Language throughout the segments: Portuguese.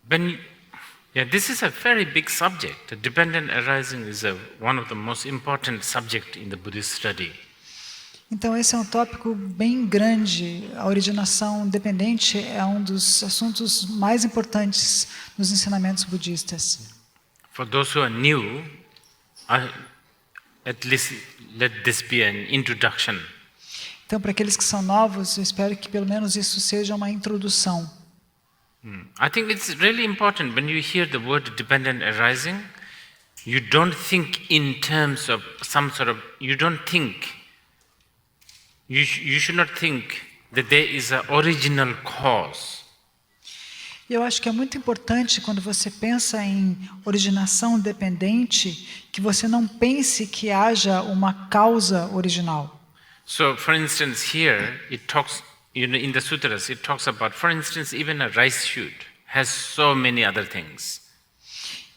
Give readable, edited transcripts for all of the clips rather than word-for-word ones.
This is a very big subject. Dependent arising is one of the most important subjects in the Buddhist study. Então esse é um tópico bem grande. A originação dependente é um dos assuntos mais importantes nos ensinamentos budistas. For those who are new, at least let this be an introduction. Então, para aqueles que são novos, eu espero que pelo menos isso seja uma introdução. I think it's really important when you hear the word dependent arising, you don't think in terms of some sort of, you should not think that there is an original cause. Eu acho que é muito importante quando você pensa em originação dependente, que você não pense que haja uma causa original. So, for instance, here it talks, in the sutras, it talks about, for instance, even a rice shoot has so many other things.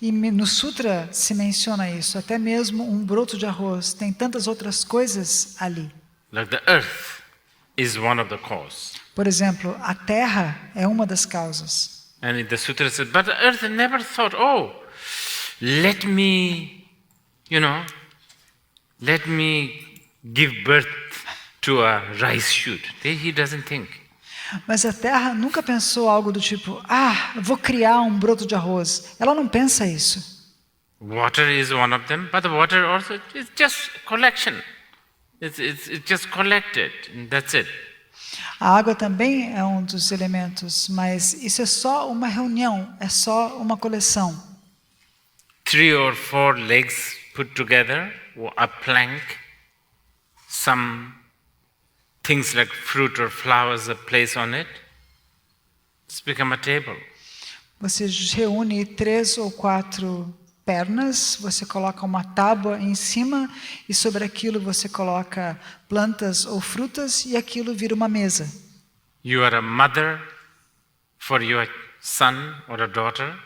E no sutra se menciona isso, até mesmo um broto de arroz tem tantas outras coisas ali. Like the earth is one of the cause. Por exemplo, a terra é uma das causas. And in the sutra it says, but the earth never thought, oh, let me give birth to a rice shoot. He doesn't think. Mas a terra nunca pensou algo do tipo, vou criar um broto de arroz. Ela não pensa isso. Water is one of them, but the water also is just collection. It's just collected, and that's it. A água também é um dos elementos, mas isso é só uma reunião, é só uma coleção. 3 or 4 legs put together, a plank, some things like fruit or flowers are placed on it. It's become a table. Você reúne 3 ou 4 pernas, você coloca uma tábua em cima e sobre aquilo você coloca plantas ou frutas e aquilo vira uma mesa. You are a mother for your son or a daughter.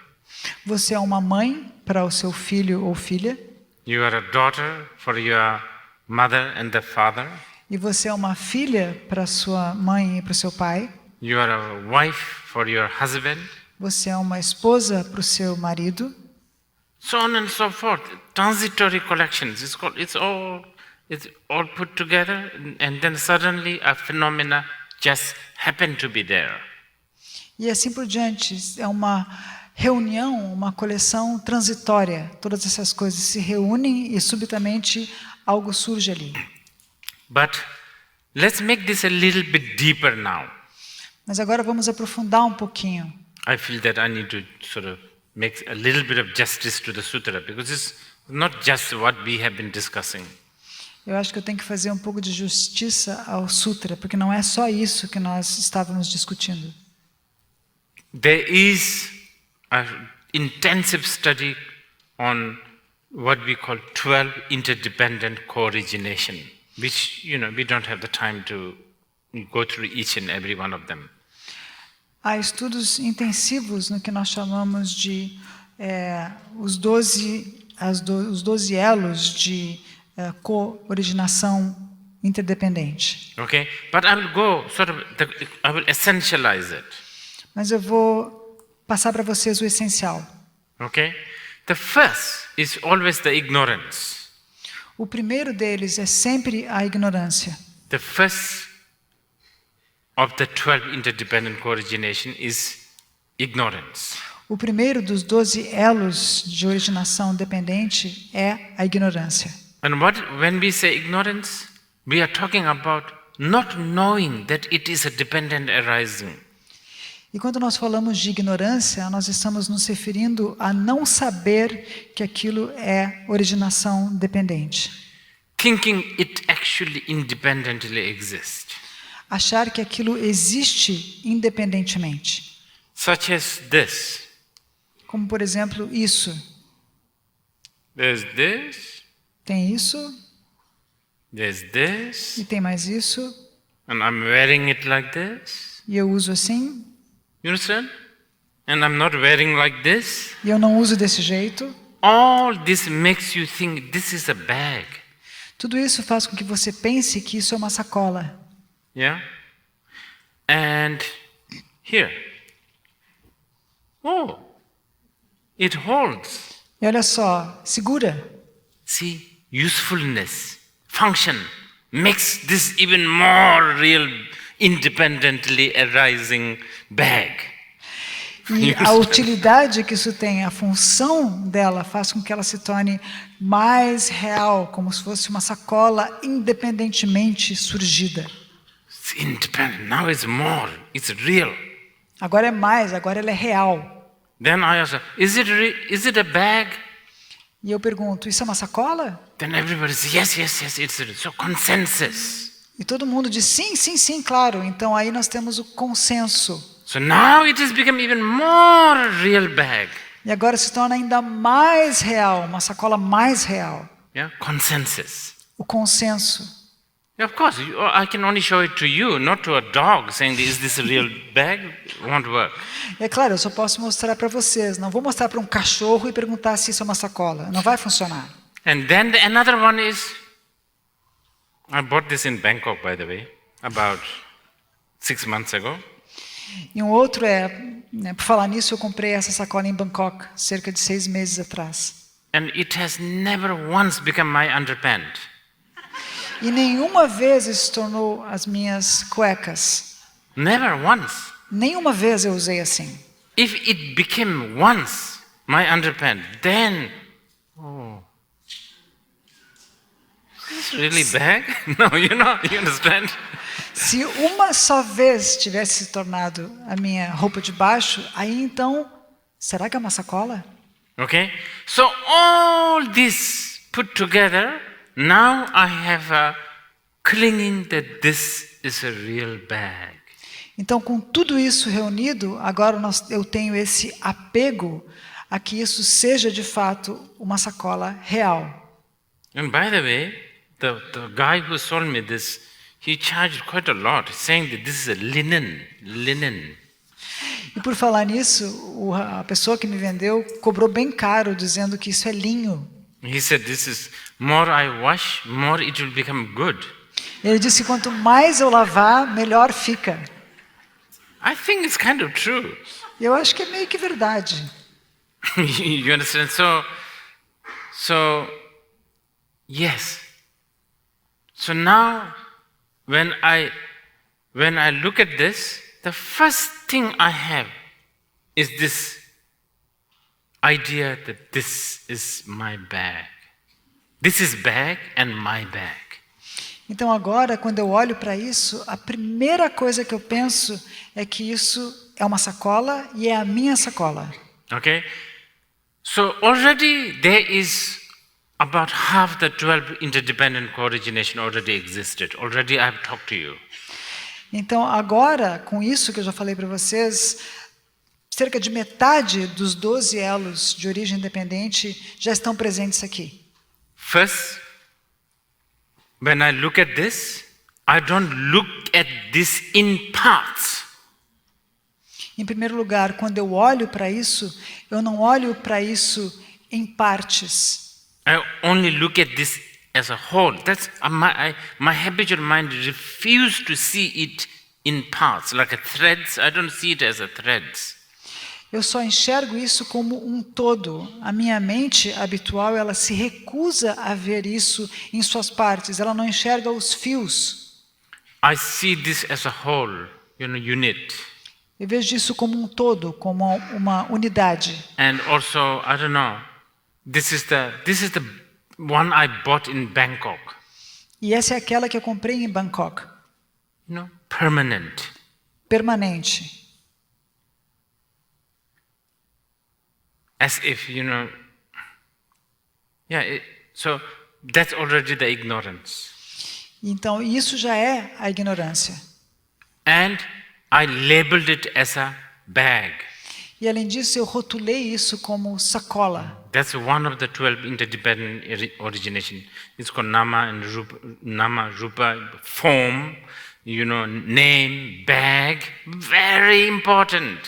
Você é uma mãe para o seu filho ou filha. You are a daughter for your mother and the father. E você é uma filha para sua mãe e para o seu pai. You are a wife for your husband. Você é uma esposa para o seu marido. So on and so forth. Transitory collections. It's all put together, and then suddenly a phenomena just happen to be there. E assim por diante. É uma reunião, uma coleção transitória. Todas essas coisas se reúnem e subitamente algo surge ali. But let's make this a little bit deeper now. Mas agora vamos aprofundar um pouquinho. I feel that I need to sort of make a little bit of justice to the sutra, because it's not just what we have been discussing. Eu acho que eu tenho que fazer um pouco de justiça ao sutra, porque não é só isso que nós estávamos discutindo. There is an intensive study on what we call 12 interdependent co-origination, which we don't have the time to go through each and every one of them. Há estudos intensivos no que nós chamamos de os 12 elos de co-originação interdependente. Okay, but I will go I will essentialize it. Mas eu vou passar para vocês o essencial. Okay, the first is always the ignorance. O primeiro deles é sempre a ignorância. The first of the 12 interdependent co-origination is ignorance. O primeiro dos 12 elos de originação dependente é a ignorância. And when we say ignorance, we are talking about not knowing that it is a dependent arising. E quando nós falamos de ignorância, nós estamos nos referindo a não saber que aquilo é originação dependente. Thinking it actually independently exists. Achar que aquilo existe independentemente. Such as this. Como, por exemplo, isso. There's this. Tem isso. There's this. E tem mais isso. And I'm wearing it like this. E eu uso assim. You understand? And I'm not wearing like this. E eu não uso desse jeito. All this makes you think this is a bag. Tudo isso faz com que você pense que isso é uma sacola. Yeah? And here. Oh, It holds. E olha só, segura. See, usefulness, function makes this even more real, independently arising bag. E a utilidade que isso tem, a função dela, faz com que ela se torne mais real, como se fosse uma sacola independentemente surgida. It's independent. Now it's more. It's real. Agora é mais, agora ela é real. Then I ask, is it a bag? E eu pergunto, isso é uma sacola? Then everybody says, yes, yes, yes, it's a so consensus. E todo mundo diz sim, sim, sim, claro. Então aí nós temos o consenso. So now it has become even more real bag. E agora se torna ainda mais real, uma sacola mais real. Yeah, consensus. O consenso. Yeah, of course, I can only show it to you, not to a dog, saying, is this a real bag? It won't work. É claro, eu só posso mostrar para vocês. Não vou mostrar para um cachorro e perguntar se isso é uma sacola. Não vai funcionar. And then another one is, I bought this in Bangkok, by the way, about 6 months ago. E um outro por falar nisso, eu comprei essa sacola em Bangkok, cerca de 6 meses atrás. And it has never once become my underpant. E nenhuma vez isso se tornou as minhas cuecas. Never once. Nenhuma vez eu usei assim. If it became once my underpant, then, is this really bag? No, you understand? Se uma só vez tivesse se tornado a minha roupa de baixo, aí então, será que é uma sacola? Okay? So all this put together, now I have a clinging that this is a real bag. Então, com tudo isso reunido, agora eu tenho esse apego a que isso seja de fato uma sacola real. And by the way, the guy who sold me this, he charged quite a lot, saying that this is a linen. E por falar nisso, a pessoa que me vendeu cobrou bem caro, dizendo que isso é linho. He said, this is, more I wash, more it will become good. Ele disse que quanto mais eu lavar, melhor fica. I think it's kind of true. Eu acho que é meio que verdade. You understand? So, yes. So now, when I look at this, the first thing I have is this idea that this is my bag. This is bag and my bag. Então agora, quando eu olho para isso, a primeira coisa que eu penso é que isso é uma sacola e é a minha sacola. Okay? So already there is about half the 12 interdependent co-origination already existed. Already I have talked to you. Então agora, com isso que eu já falei para vocês, cerca de metade dos 12 elos de origem independente já estão presentes aqui. First, when I look at this, I don't look at this in parts. Em primeiro lugar, quando eu olho para isso, eu não olho para isso em partes. I only look at this as a whole. That's my habitual mind refuses to see it in parts, like a threads. I don't see it as a threads. Eu só enxergo isso como um todo. A minha mente habitual, ela se recusa a ver isso em suas partes. Ela não enxerga os fios. I see this as a whole, unit. Eu vejo isso como um todo, como uma unidade. And also, I don't know. This is the one I bought in Bangkok. E essa é aquela que eu comprei em Bangkok. Permanent. Permanente. As if, so that's already the ignorance. Então, isso já é a ignorância. And I labeled it as a bag. E além disso, eu rotulei isso como sacola. That's one of the 12 interdependent origination. It's called Nama and Rupa, Nama, Rupa, form, name, bag. Very important.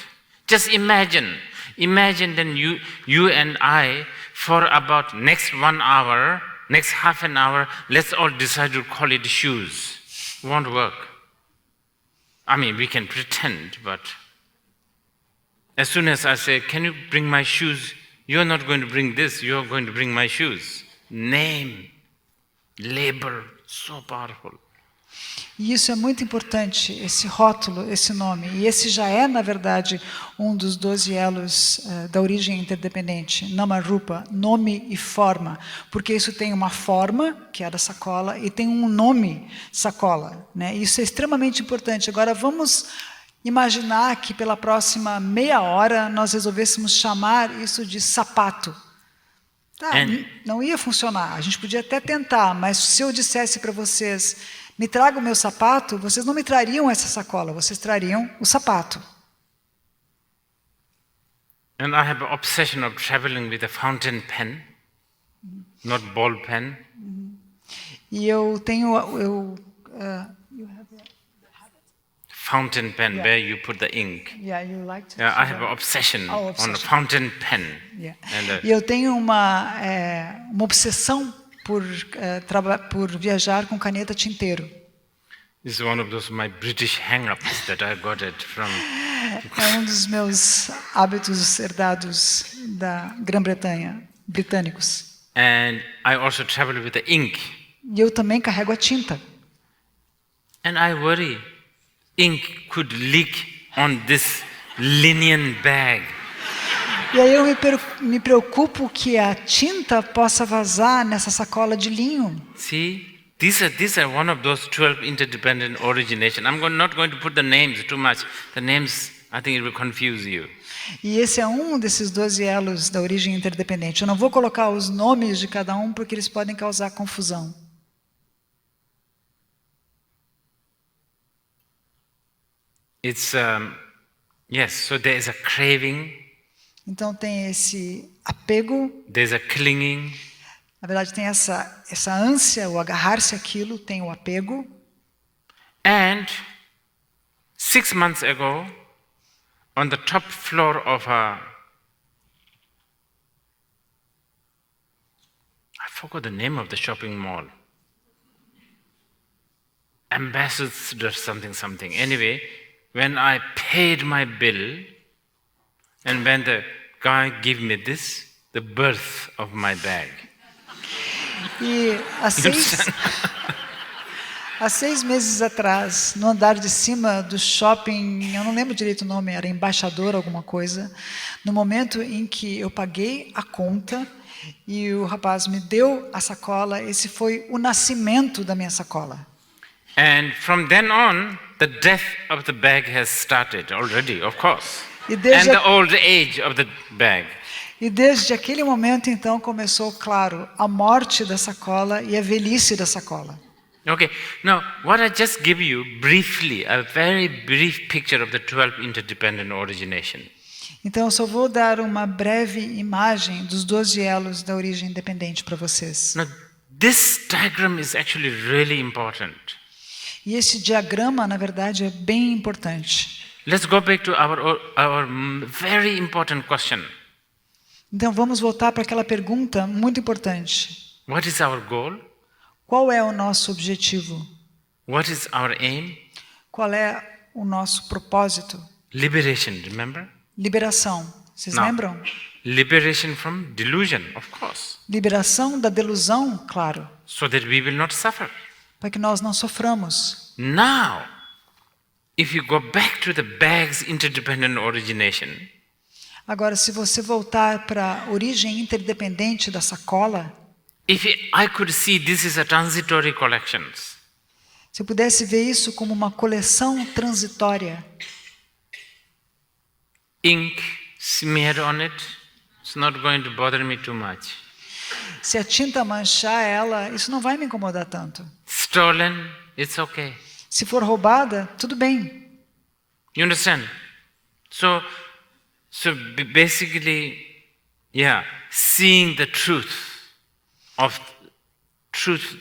Just imagine then you and I, for about next 1 hour, next half an hour, let's all decide to call it shoes. Won't work. I mean, we can pretend, but as soon as I say, can you bring my shoes, You are not going to bring this, you are going to bring my shoes. Name, label, so powerful. E isso é muito importante, esse rótulo, esse nome. E esse já é, na verdade, um dos 12 elos da origem interdependente. Namarupa, nome e forma. Porque isso tem uma forma, que é a da sacola, e tem um nome, sacola. Né? Isso é extremamente importante. Agora, vamos imaginar que pela próxima meia hora nós resolvêssemos chamar isso de sapato. Tá, não ia funcionar. A gente podia até tentar, mas se eu dissesse para vocês, me traga o meu sapato, vocês não me trariam essa sacola, vocês trariam o sapato. And I have an obsession of traveling with a fountain pen, not ball pen. E eu tenho, Fountain pen, where you put the ink. yeah, you like to. Yeah, I have an obsession Oh, on a obsession. fountain pen. Yeah. And, E eu tenho uma obsessão por viajar com caneta tinteiro. this is one of those my British hang-ups that I got it from. É um dos meus hábitos herdados da Grã-Bretanha, britânicos. And I also travel with the ink. E eu também carrego a tinta. And I worry, ink could leak on this linen bag. E aí eu me preocupo que a tinta possa vazar nessa sacola de linho. See, these are one of those 12 interdependent origination. Not going to put the names too much. The names, I think it will confuse you. E esse é um desses 12 elos da origem interdependente. Eu não vou colocar os nomes de cada um porque eles podem causar confusão. It's, yes, so there is a craving, Então tem esse apego, there's a clinging, na verdade tem essa ânsia, o agarrar-se àquilo, tem o apego. and 6 months ago, on the top floor of I forgot the name of the shopping mall. Ambassador something. Anyway, when I paid my bill, and when the guy gave me this, the birth of my bag. E há 6 meses atrás, no andar de cima do shopping, eu não lembro direito o nome, era Embaixador alguma coisa, no momento em que eu paguei a conta e o rapaz me deu a sacola, esse foi o nascimento da minha sacola. And from then on, the death of the bag has started already, of course. E And desde, the old age of the bag. e desde aquele momento, então, começou, claro, a morte da sacola e a velhice da sacola. Okay, now what I just give you briefly, a very brief picture of the 12 interdependent origination. Então, eu só vou dar uma breve imagem dos 12 elos da origem independente para vocês. Now, this diagram is actually really important. E esse diagrama, na verdade, é bem importante. Let's go back to our very important question. Então, vamos voltar para aquela pergunta muito importante. What is our goal? Qual é o nosso objetivo? What is our aim? Qual é o nosso propósito? Liberation, remember? Liberação. Vocês Não. lembram? Liberation from delusion, of course, Liberação da delusão, claro, so that we will not suffer. para que nós não soframos. Now, if you go back to the bag's interdependent origination, Agora, se você voltar para a origem interdependente da sacola, if I could see this is a transitory collections, se eu pudesse ver isso como uma coleção transitória, ink smeared on it, it's not going to bother me too much. se a tinta manchar ela, isso não vai me incomodar tanto. Stolen, it's okay. Se for roubada, tudo bem. You understand? So basically, yeah, seeing the truth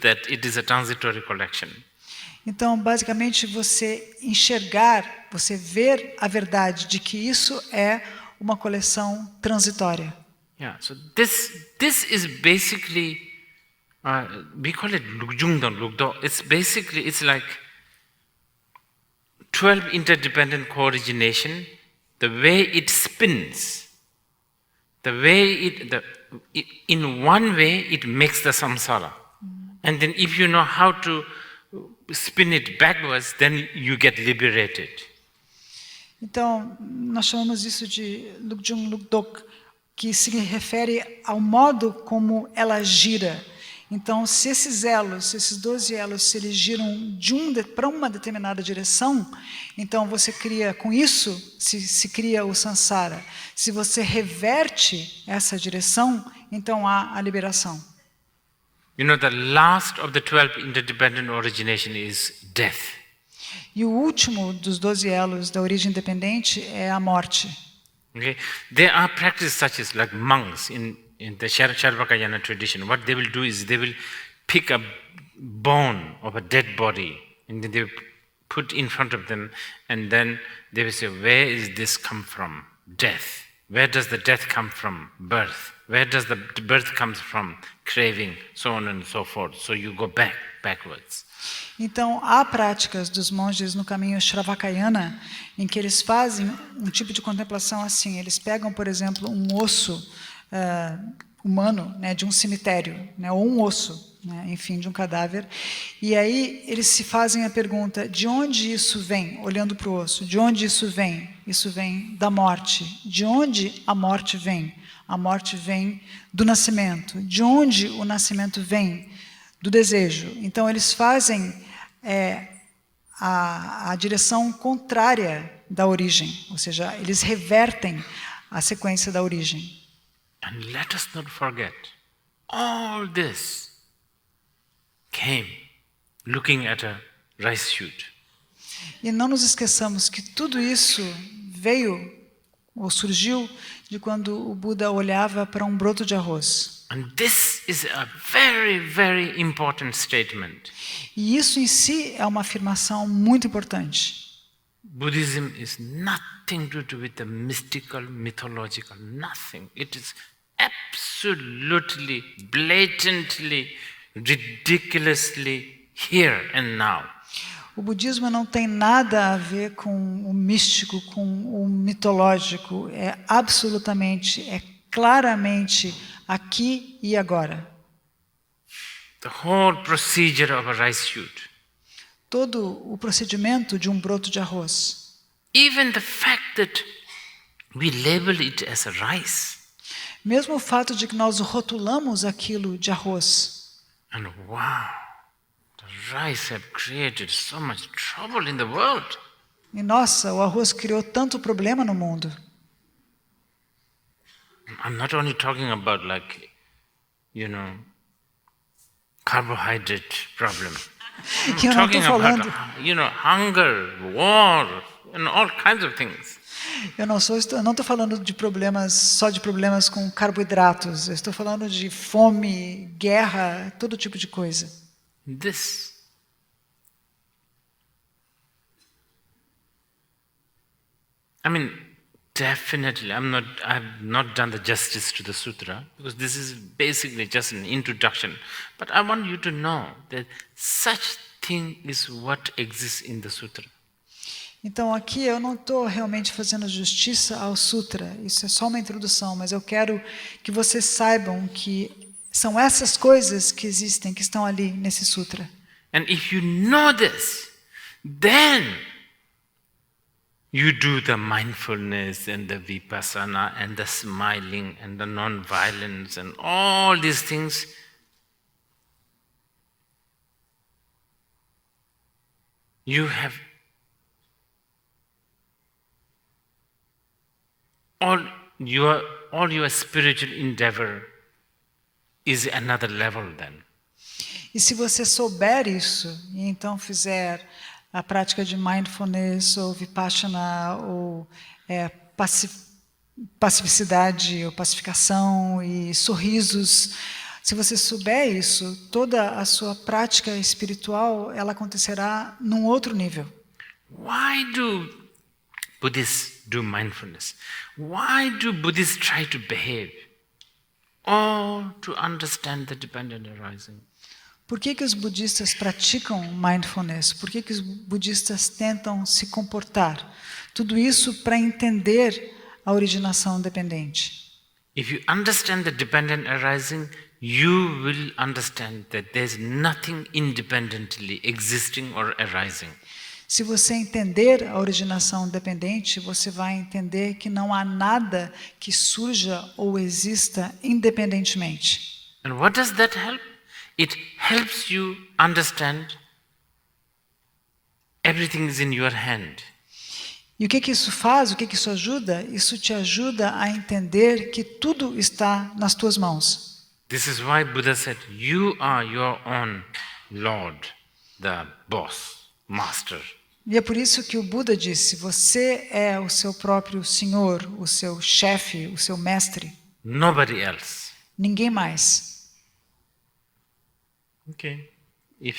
that it is a transitory collection. Então, basicamente, você enxergar, você ver a verdade de que isso é uma coleção transitória. Yeah, so this is basically, we call it Lukjungdon, Lukdo. It's like 12 interdependent co-origination. The way it spins, the way in one way it makes the samsara. And then if you know how to spin it backwards, then you get liberated. Então, nós chamamos isso de Lukjung Lukdok, que se refere ao modo como ela gira. Então, se esses elos, se esses 12 elos, se eles giram para uma determinada direção, então você cria, com isso, se cria o samsara. Se você reverte essa direção, então há a liberação. You know, the last of the 12 interdependent origination is death. E o último dos 12 elos da origem independente é a morte. Okay? There are practices such as like monks in the Charvakayana tradition. What they will do is they will pick a bone of a dead body and then they will put in front of them, and then they will say, where is this come from? Death. Where does the death come from? Birth. Where does the birth comes from? Craving, so on and so forth. So you go backwards. Então, há práticas dos monges no caminho Shravakayana em que eles fazem um tipo de contemplação assim. Eles pegam, por exemplo, um osso humano, né, de um cemitério, né, ou um osso, né, enfim, de um cadáver, e aí eles se fazem a pergunta, de onde isso vem? Olhando para o osso, de onde isso vem? Isso vem da morte. De onde a morte vem? A morte vem do nascimento. De onde o nascimento vem? Do desejo. Então, eles fazem a direção contrária da origem, ou seja, eles revertem a sequência da origem. And let us not forget, all this came looking at a rice shoot. E não nos esqueçamos que tudo isso veio ou surgiu de quando o Buda olhava para um broto de arroz. And this is a very, very important statement. E isso em si é uma afirmação muito importante. Buddhism is nothing to do with the mystical, mythological, nothing. It is absolutely, blatantly, ridiculously here and now. O budismo não tem nada a ver com o místico, com o mitológico. É absolutamente, é claramente aqui e agora. The whole procedure of a rice shoot. Todo o procedimento de um broto de arroz. Even the fact that we label it as a rice. Mesmo o fato de que nós rotulamos aquilo de arroz. And wow, the rice have created so much trouble in the world. E nossa, o arroz criou tanto problema no mundo. I'm not only talking about carbohydrate problem. Eu não estou falando. Hunger, war, and all kinds of things. Eu não estou falando de problemas com carboidratos. Eu estou falando de fome, guerra, todo tipo de coisa. This. I mean, definitely, I've not done the justice to the sutra because this is basically just an introduction. But I want you to know that such thing is what exists in the sutra. Então, aqui eu não estou realmente fazendo justiça ao sutra. Isso é só uma introdução, mas eu quero que vocês saibam que são essas coisas que existem, que estão ali nesse sutra. And if you know this, then you do the mindfulness and the vipassana and the smiling and the non-violence and all these things. You have all your spiritual endeavor is another level then. E se você souber isso e então fizer a prática de mindfulness ou vipassana ou pacificidade ou pacificação e sorrisos, se você souber isso, toda a sua prática espiritual ela acontecerá num outro nível. Why do Buddhists do mindfulness? Why do Buddhists try to behave? All to understand the dependent arising. Por que os budistas praticam mindfulness? Por que os budistas tentam se comportar? Tudo isso para entender a originação dependente. If you understand the dependent arising, you will understand that there's nothing independently existing or arising. Se você entender a originação dependente, você vai entender que não há nada que surja ou exista independentemente. And what does that help? It helps you understand everything is in your hand. E o que isso faz? O que isso ajuda? Isso te ajuda a entender que tudo está nas tuas mãos. This is why Buddha said, you are your own Lord, the boss, master. E é por isso que o Buda disse: você é o seu próprio senhor, o seu chefe, o seu mestre. Nobody else. Ninguém mais. Okay. If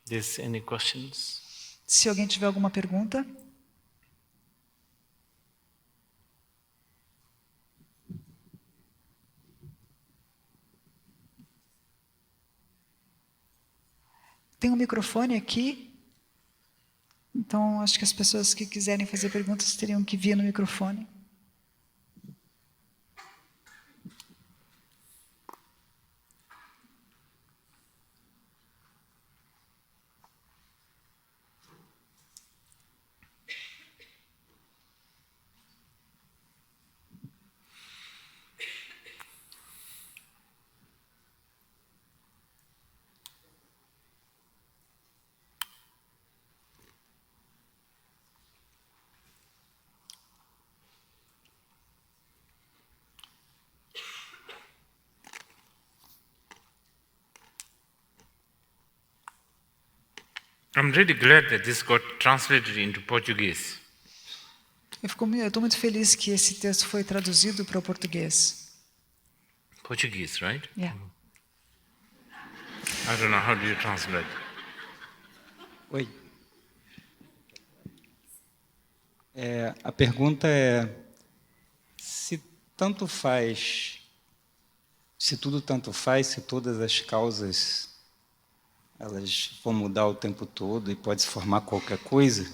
there's any questions. Se alguém tiver alguma pergunta. Tem um microfone aqui. Então, acho que as pessoas que quiserem fazer perguntas teriam que vir no microfone. I'm really glad that this got translated into Portuguese. Eu estou muito feliz que esse texto foi traduzido para o português. Portuguese, right? Yeah. I don't know, how do you translate? Oi. A pergunta é: se tanto faz, se tudo tanto faz, se todas as causas elas vão mudar o tempo todo e pode se formar qualquer coisa,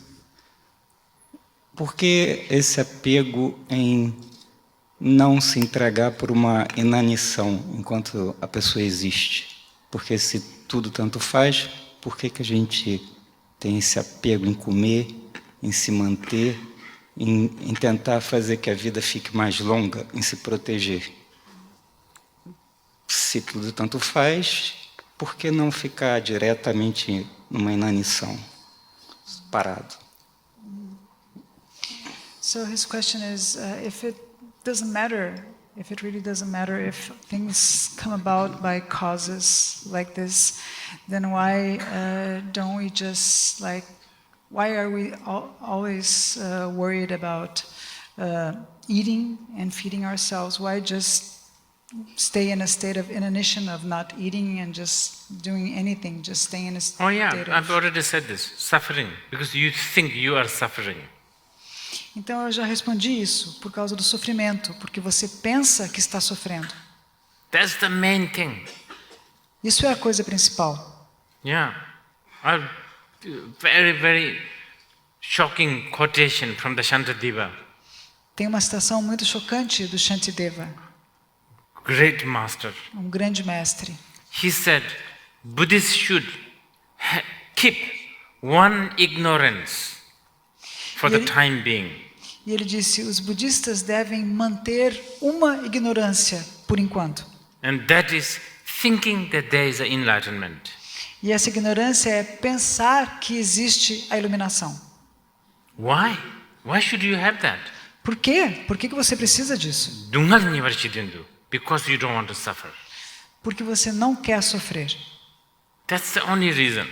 por que esse apego em não se entregar por uma inanição enquanto a pessoa existe? Porque se tudo tanto faz, por que a gente tem esse apego em comer, em se manter, em tentar fazer que a vida fique mais longa, em se proteger? Se tudo tanto faz, por que não ficar diretamente numa inanição, parado? So his question is, if it doesn't matter, if it really doesn't matter if things come about by causes like this, then why don't we just why are we always worried about eating and feeding ourselves? Why just stay in a state of inanition, of not eating and just doing anything, just staying in a state Oh yeah, of... I've already said this, suffering, because you think you are suffering. Então eu já respondi isso, por causa do sofrimento, porque você pensa que está sofrendo. That's the main thing. Isso é a coisa principal. Yeah. Very, very shocking quotation from the Shantideva. Tem uma citação muito chocante do Shantideva, Great master. um grande mestre. He said, Buddhists should keep one ignorance for the time being. E ele disse, os budistas devem manter uma ignorância por enquanto. And that is thinking that there is an enlightenment. E essa ignorância é pensar que existe a iluminação. Why? Why should you have that? Por quê? Por que você precisa disso? Because you don't want to suffer. Porque você não quer sofrer. That's the only reason.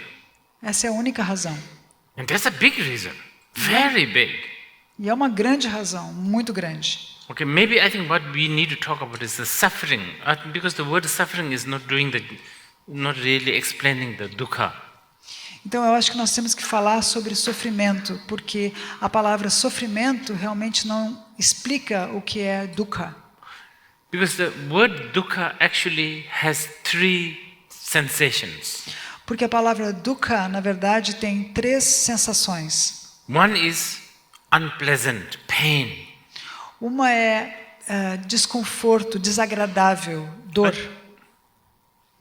Essa é a única razão. And that's a big reason. Very big. E é uma grande razão, muito grande. Okay, maybe I think what we need to talk about is the suffering, because the word suffering is not really explaining the dukkha. Então eu acho que nós temos que falar sobre sofrimento, porque a palavra sofrimento realmente não explica o que é dukkha. Because the word dukkha actually has three sensations. Porque a palavra dukkha, na verdade, tem 3 sensações. One is unpleasant, pain. Uma é desconforto, desagradável, dor.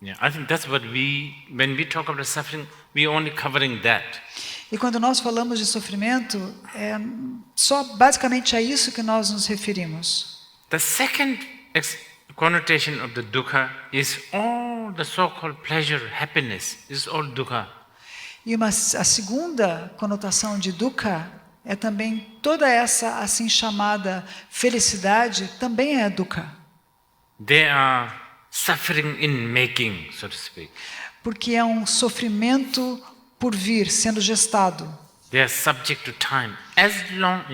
Yeah, I think that's what when we talk about suffering, we only covering that. E quando nós falamos de sofrimento, é só basicamente a isso que nós nos referimos. The second connotation of the dukkha is all the so-called pleasure, happiness, is all dukkha. E a segunda conotação de dukkha é também toda essa assim chamada felicidade também é dukkha. They are suffering in making, so to speak. Porque é um sofrimento por vir, sendo gestado. They are subject to time. As long,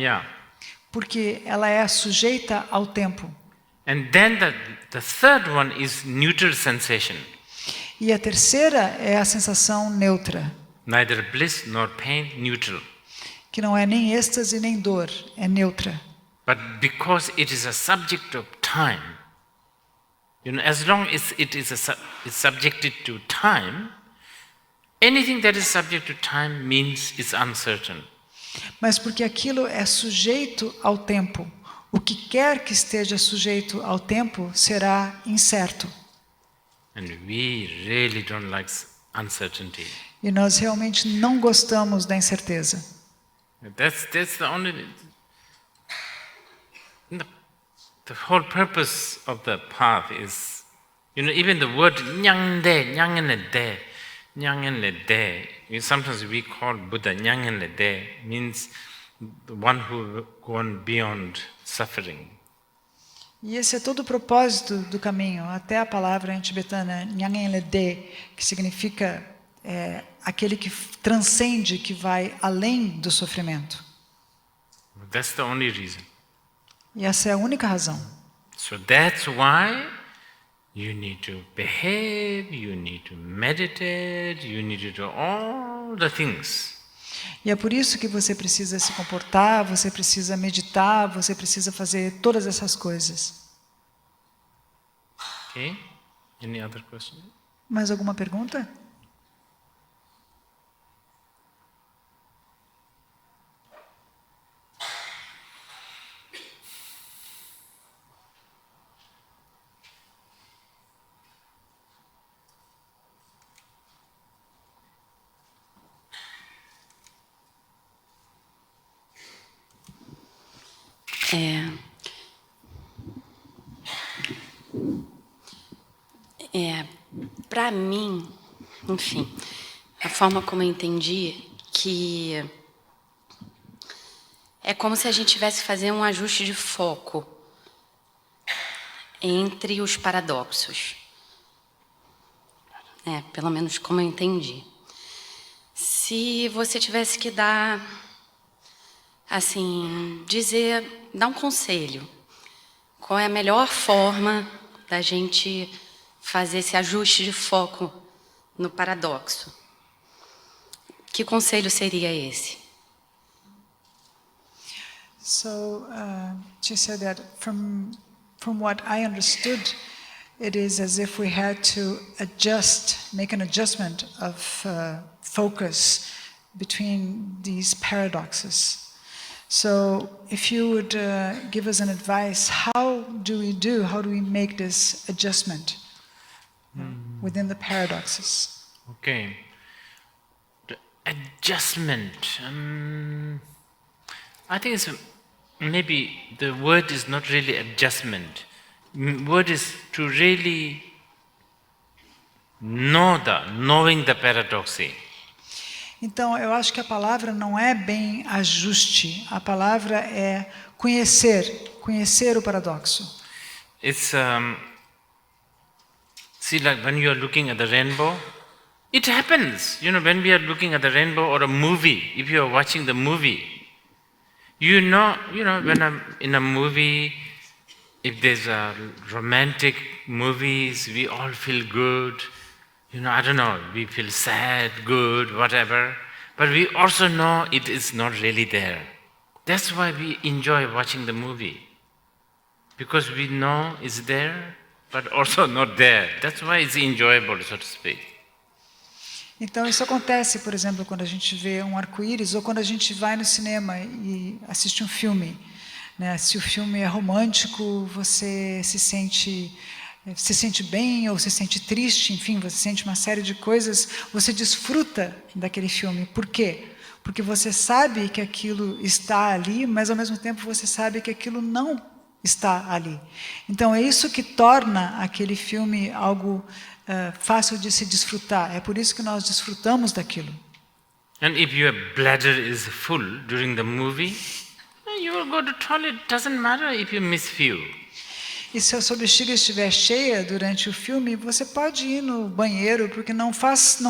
Porque ela é sujeita ao tempo. And then the third one is neutral sensation. E a terceira é a sensação neutra, Neither bliss nor pain, neutral. que não é nem êxtase nem dor, é neutra. But because it is a subject of time, as long as it is it's subjected to time, anything that is subject to time means it's uncertain. Mas porque aquilo é sujeito ao tempo, o que quer que esteja sujeito ao tempo será incerto. And we really don't like uncertainty. E nós realmente não gostamos da incerteza. That's the only. The whole purpose of the path is, even the word nyangde, nyangenle, sometimes we call Buddha nyangenle, means the one who gone beyond suffering. E esse é todo o propósito do caminho, até a palavra em tibetana nyangenle, que significa aquele que transcende, que vai além do sofrimento. That's the only reason. E essa é a única razão. So that's why you need to behave, you need to meditate, you need to do all the things. E é por isso que você precisa se comportar, você precisa meditar, você precisa fazer todas essas coisas. Okay? Any other question? Mais alguma pergunta? Para mim, enfim, a forma como eu entendi que é como se a gente tivesse que fazer um ajuste de foco entre os paradoxos. Pelo menos como eu entendi. Se você tivesse que dar, assim, dar um conselho, qual é a melhor forma da gente fazer esse ajuste de foco no paradoxo? Que conselho seria esse? So she said that from what I understood, it is as if we had to make an adjustment of focus between these paradoxes. So if you would give us an advice, how do we make this adjustment within the paradoxes? Okay. The adjustment. I think maybe the word is not really adjustment. Word is to really knowing the paradoxy. Então, eu acho que a palavra não é bem ajuste. A palavra é conhecer o paradoxo. It's see, like when you are looking at the rainbow, it happens. When we are looking at the rainbow or a movie, if you are watching the movie, when I'm in a movie, if there's a romantic movies, we all feel good. I don't know, we feel sad, good, whatever. But we also know it is not really there. That's why we enjoy watching the movie. Because we know it's there, but also not there. That's why it's enjoyable, so to speak. Então, isso acontece, por exemplo, quando a gente vê um arco-íris ou quando a gente vai no cinema e assiste um filme. né? Se o filme é romântico, você se sente bem ou se sente triste, enfim, você sente uma série de coisas, você desfruta daquele filme. Por quê? Porque você sabe que aquilo está ali, mas ao mesmo tempo você sabe que aquilo não está ali. Então é isso que torna aquele filme algo fácil de se desfrutar. É por isso que nós desfrutamos daquilo. And if your bladder is full during the movie, you will go to toilet. Doesn't matter if you miss few. E se a sua bexiga estiver cheia durante o filme, você pode ir no banheiro, porque não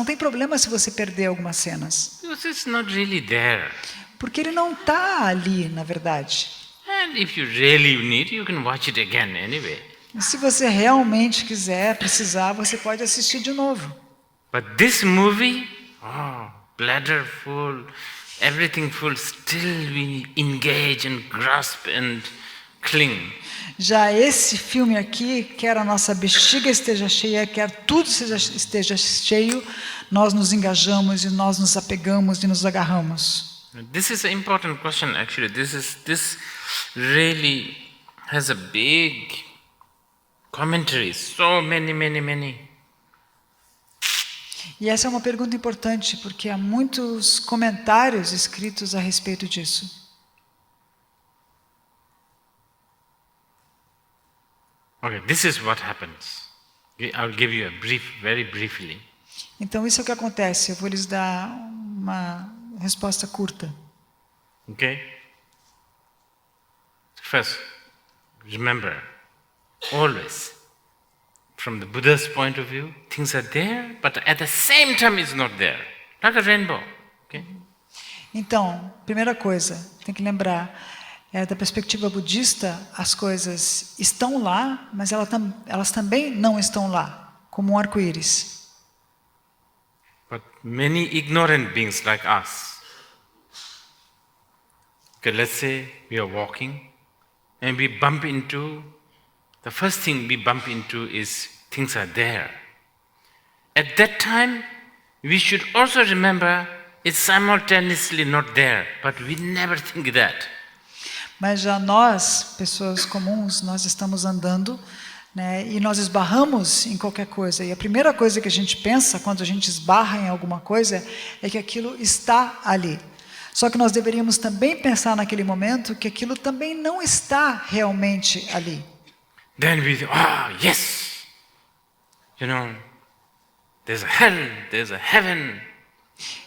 tem problema se você perder algumas cenas. Because it's not really there. Porque ele não está ali, na verdade. And if you really need, you can watch it again anyway. E se você realmente precisar, você pode assistir de novo. But this movie, bladder full, everything full, still we engage and grasp and cling. Já esse filme aqui, quer a nossa bexiga esteja cheia, quer tudo esteja cheio, nós nos engajamos e nós nos apegamos e nos agarramos. This is an important question actually. This really has a big commentary, so many. E essa é uma pergunta importante, porque há muitos comentários escritos a respeito disso. Okay, this is what happens. I'll give you a very briefly. Então isso é o que acontece. Eu vou lhes dar uma resposta curta. Okay? First, remember, always, from the Buddha's point of view, things are there, but at the same time it's not there. Like a rainbow. Okay? Então, primeira coisa, tem que lembrar, da perspectiva budista, as coisas estão lá, mas elas também não estão lá, como um arco-íris. But many ignorant beings like us, okay, let's say we are walking and we bump into, the first thing we bump into is things are there. At that time, we should also remember it's simultaneously not there, but we never think that. Mas já nós, pessoas comuns, nós estamos andando, né, e nós esbarramos em qualquer coisa. E a primeira coisa que a gente pensa quando a gente esbarra em alguma coisa é que aquilo está ali. Só que nós deveríamos também pensar naquele momento que aquilo também não está realmente ali. Then we think, yes, there's a hell, there's a heaven.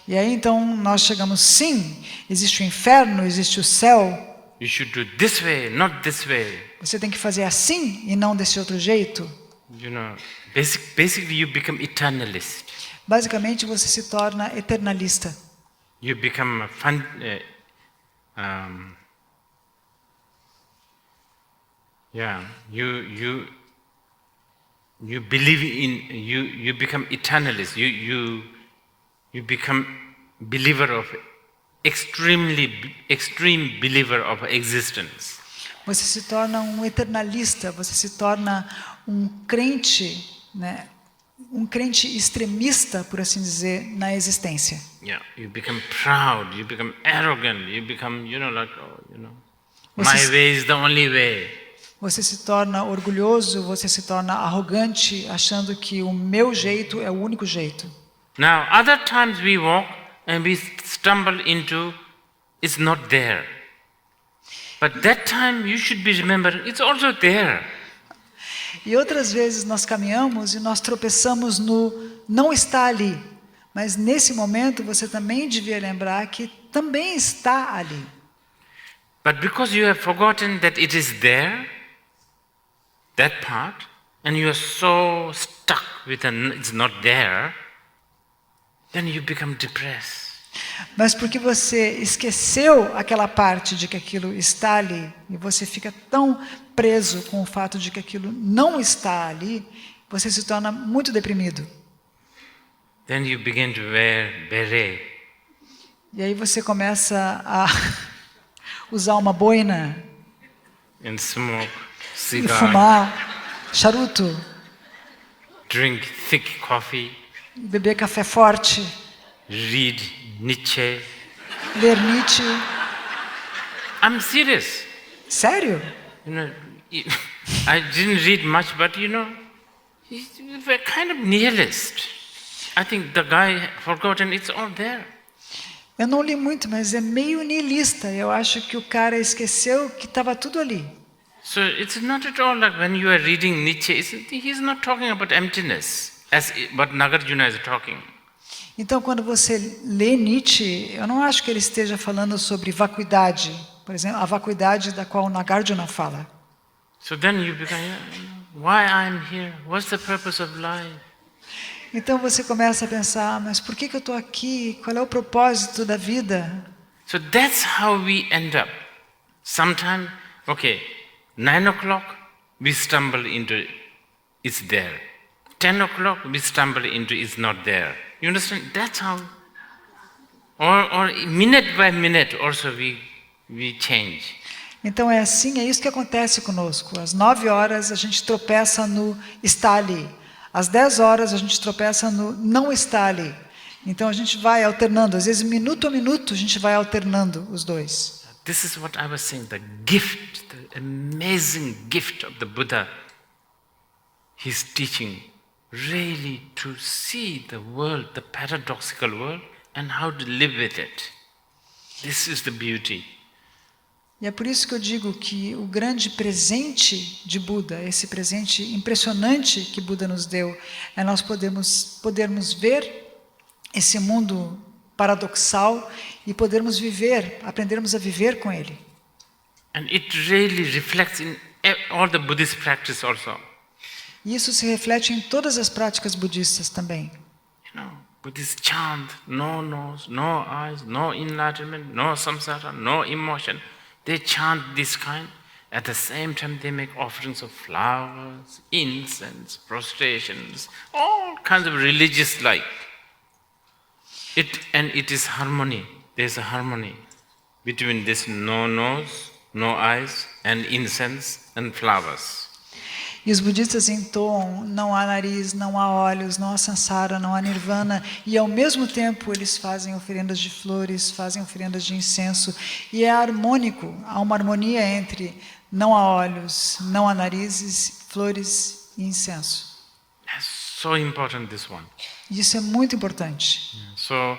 E aí então nós chegamos, sim, existe o inferno, existe o céu. You should do this way, not this way. Você tem que fazer assim e não desse outro jeito. Basically you become eternalist. Basicamente você se torna eternalista. You become you believe in you become eternalist. You become believer of extreme believer of existence. Você se torna um eternalista, você se torna um crente, né? Um crente extremista, por assim dizer, na existência. Yeah, you become proud, you become arrogant, you become, my way is the only way. Você se torna orgulhoso, você se torna arrogante, achando que o meu jeito é o único jeito. Now, other times we walk and we stumble into, it's not there. But that time you should be remembered, it's also there. E outras vezes nós caminhamos e nós tropeçamos no não está ali. Mas nesse momento você também devia lembrar que também está ali. But because you have forgotten that it is there, that part, and you are so stuck with it's not there, then you become depressed. Mas porque você esqueceu aquela parte de que aquilo está ali, e você fica tão preso com o fato de que aquilo não está ali, você se torna muito deprimido. Then you begin to wear beret. E aí você começa a usar uma boina And smoke e cigar. fumar charuto, Drink thick coffee. beber café forte, Read Nietzsche. ler Nietzsche. I'm serious. Sério? You know, I didn't read much, but you know, he's a kind of nihilist. I think the guy had forgotten it's all there. Eu não li muito, mas é meio niilista. Eu acho que o cara esqueceu que estava tudo ali. So it's not at all like when you are reading Nietzsche, he's not talking about emptiness, as what Nagarjuna is talking. Então, quando você lê Nietzsche, eu não acho que ele esteja falando sobre vacuidade, por exemplo, a vacuidade da qual Nagarjuna fala. So then you become, why I'm here? What's the purpose of life? Então você começa a pensar, mas por que eu estou aqui? Qual é o propósito da vida? So that's how we end up. Sometimes, okay, 9 o'clock we stumble into it's there. 10 o'clock we stumble into it's not there. You understand? That's how. Or minute by minute also we change. Então é assim, é isso que acontece conosco. Às 9 horas a gente tropeça no está ali. Às 10 horas a gente tropeça no não está ali. Então a gente vai alternando, às vezes minuto a minuto a gente vai alternando os dois. This is what I was saying, the gift, the amazing gift of the Buddha. His teaching really to see the world, the paradoxical world, and how to live with it. This is the beauty. E é por isso que eu digo que o grande presente de Buda, esse presente impressionante que Buda nos deu, é nós podermos ver esse mundo paradoxal e podermos viver, aprendermos a viver com ele. And it really reflects in all the Buddhist practice also. E isso se reflete em todas as práticas budistas também. You know, Buddhists chant, no nose, no eyes, no enlightenment, no samsara, no emotion. They chant this kind. At the same time, they make offerings of flowers, incense, prostrations, all kinds of religious life. It is harmony. There's a harmony between this no nose, no eyes, and incense and flowers. E os budistas entoam, não há nariz, não há olhos, não há samsara, não há nirvana, e ao mesmo tempo eles fazem oferendas de flores, fazem oferendas de incenso, e é harmônico, há uma harmonia entre não há olhos, não há narizes, flores e incenso. That's so important, this one. E isso é muito importante. So,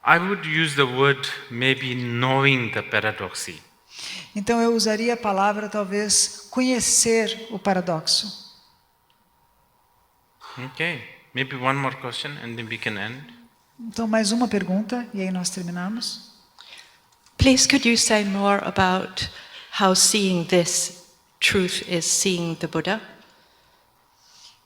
I would use the word maybe knowing the paradoxy. Então eu usaria a palavra talvez conhecer o paradoxo. Okay, maybe one more question and then we can end. Então mais uma pergunta e aí nós terminamos. Please, could you say more about how seeing this truth is seeing the Buddha?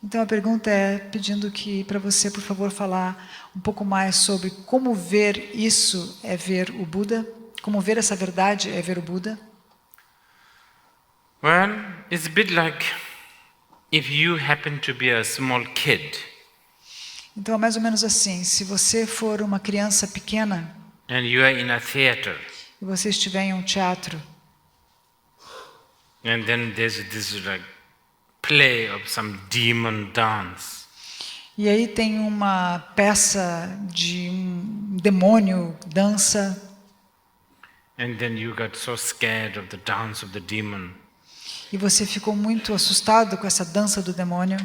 Então a pergunta é pedindo que para você, por favor, falar um pouco mais sobre como ver isso é ver o Buda, como ver essa verdade é ver o Buda. Well, it's a bit like if you happen to be a small kid Então é mais ou menos assim, se você for uma criança pequena and you are in a theater e você estiver em um teatro and then there's this like play of some demon dance. e aí tem uma peça de um demônio dança And then you got so scared of the dance of the demon. e você ficou muito assustado com essa dança do demônio,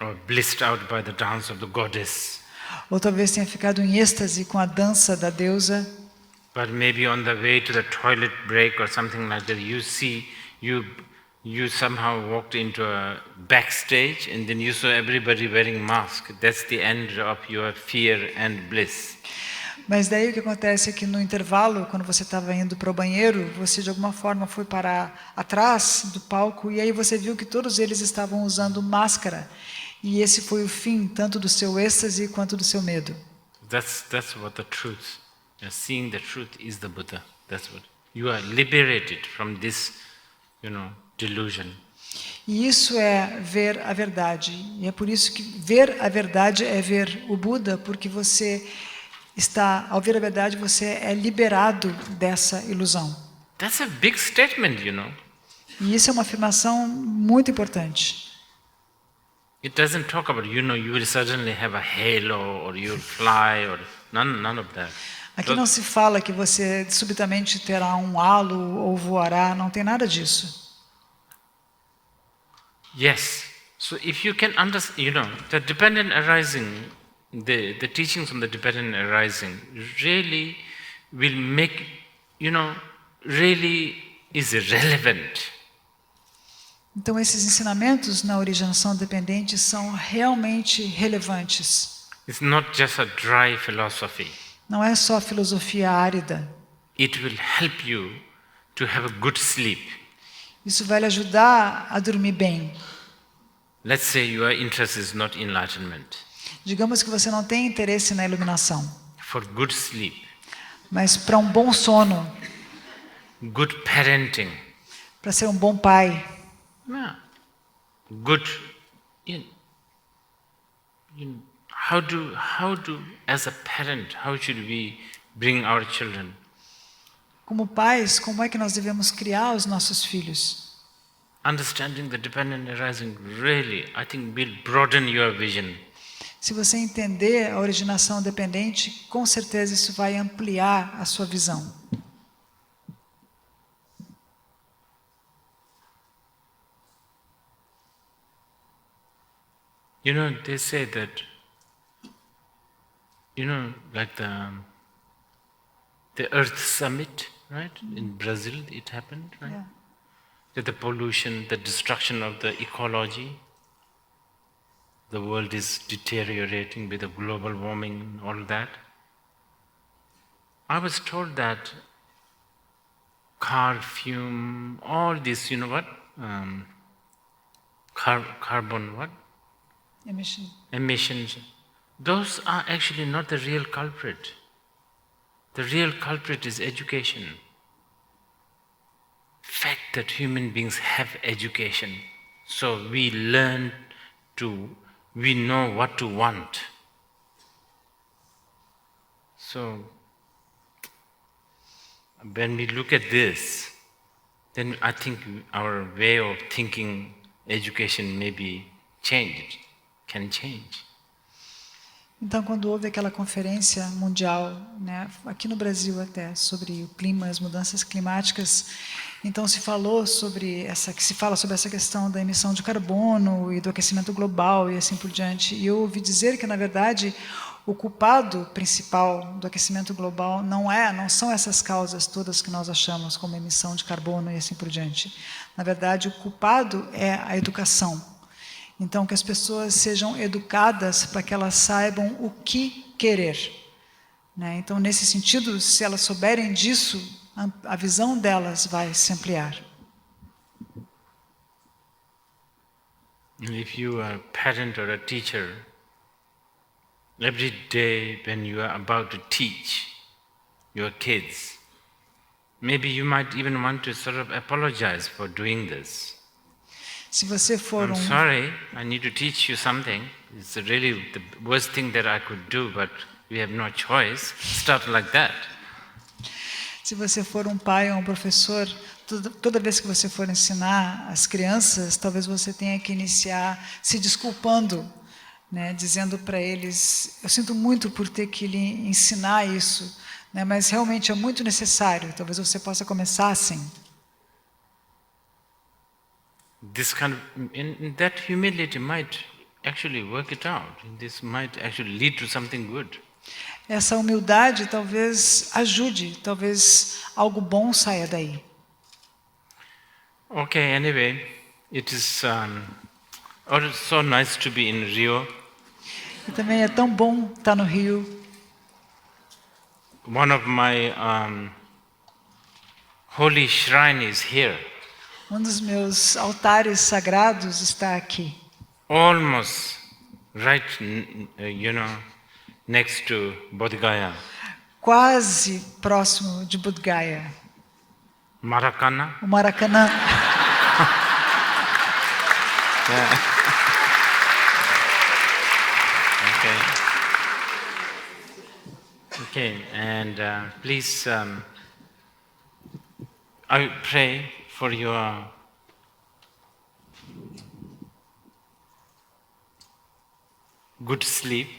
Or blissed out by the dance of the goddess. ou talvez tenha ficado em êxtase com a dança da deusa, But maybe on the way to the toilet break or something like that, you see, you somehow walked into a backstage and then you saw everybody wearing mask. That's the end of your fear and bliss. mas daí o que acontece é que no intervalo, quando você estava indo para o banheiro, você de alguma forma foi parar atrás do palco e aí você viu que todos eles estavam usando máscara. E esse foi o fim tanto do seu êxtase quanto do seu medo. That's what the truth. Seeing the truth is the Buddha. That's what you are liberated from this, delusion. E isso é ver a verdade. E é por isso que ver a verdade é ver o Buda, porque você está, ao ver a verdade, você é liberado dessa ilusão. That's a big statement, E isso é uma afirmação muito importante. It doesn't talk about, you will suddenly have a halo or you'll fly or none of that. Aqui não se fala que você subitamente terá um halo ou voará, não tem nada disso. Yes. So if you can understand, the dependent arising, the teachings on the dependent arising really will make, really is relevant. Então, esses ensinamentos na originação dependente são realmente relevantes. It's not just a dry philosophy. Não é só filosofia árida. It will help you to have a good sleep. Isso vai lhe ajudar a dormir bem. Let's say your interest is not enlightenment. Digamos que você não tem interesse na iluminação, For good sleep, mas para um bom sono, good parenting, para ser um bom pai, good, how do, as a parent, how should we bring our children? como pais, como é que nós devemos criar os nossos filhos? Understanding the dependent arising really, I think, will broaden your vision. Se você entender a originação dependente, com certeza isso vai ampliar a sua visão. They say that, like the Earth Summit, right? In Brazil it happened, right? Yeah. That the pollution, the destruction of the ecology, the world is deteriorating with the global warming and all that. I was told that car fume, all this, carbon what? Emission. Emissions, those are actually not the real culprit. The real culprit is education. Fact that human beings have education. So we know what to want. So when we look at this, then I think our way of thinking education may be changed, can change. Então, quando houve aquela conferência mundial, né, aqui no Brasil até, sobre o clima, as mudanças climáticas, então se fala sobre essa questão da emissão de carbono e do aquecimento global e assim por diante. E eu ouvi dizer que, na verdade, o culpado principal do aquecimento global não são essas causas todas que nós achamos, como emissão de carbono e assim por diante. Na verdade, o culpado é a educação. Então, que as pessoas sejam educadas para que elas saibam o que querer. Né? Então, nesse sentido, se elas souberem disso, a visão delas vai se ampliar. If you are a parent or a teacher, every day when you are about to teach your kids, maybe you might even want to sort of apologize for doing this. Se você for I'm sorry, I need to teach you something. It's really the worst thing that I could do, but we have no choice. Stuff like that. Se você for um pai ou um professor, toda vez que você for ensinar as crianças, talvez você tenha que iniciar se desculpando, né, dizendo para eles: eu sinto muito por ter que lhe ensinar isso, né, mas realmente é muito necessário. Talvez você possa começar assim. This kind of, in that humility might actually work it out. This might actually lead to something good. Essa humildade talvez ajude, talvez algo bom saia daí. Okay, anyway, it is so nice to be in Rio. E também é tão bom estar no Rio. One of my holy shrine is here. Um dos meus altares sagrados está aqui. Almost right, next to Bodh Gaya. Quase próximo de Bodh Gaya. Maracana. O Maracanã. Yeah. Okay, and please, I pray for your good sleep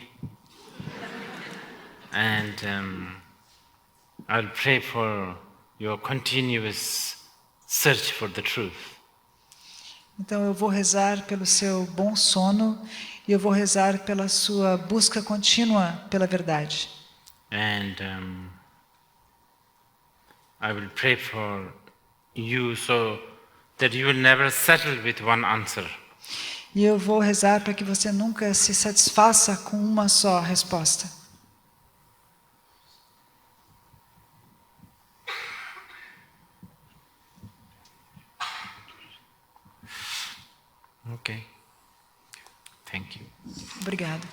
and I'll pray for your continuous search for the truth. Então eu vou rezar pelo seu bom sono e eu vou rezar pela sua busca contínua pela verdade. And I will pray for you so that you will never settle with one answer. E eu vou rezar para que você nunca se satisfaça com uma só resposta. Okay. Thank you. Obrigada.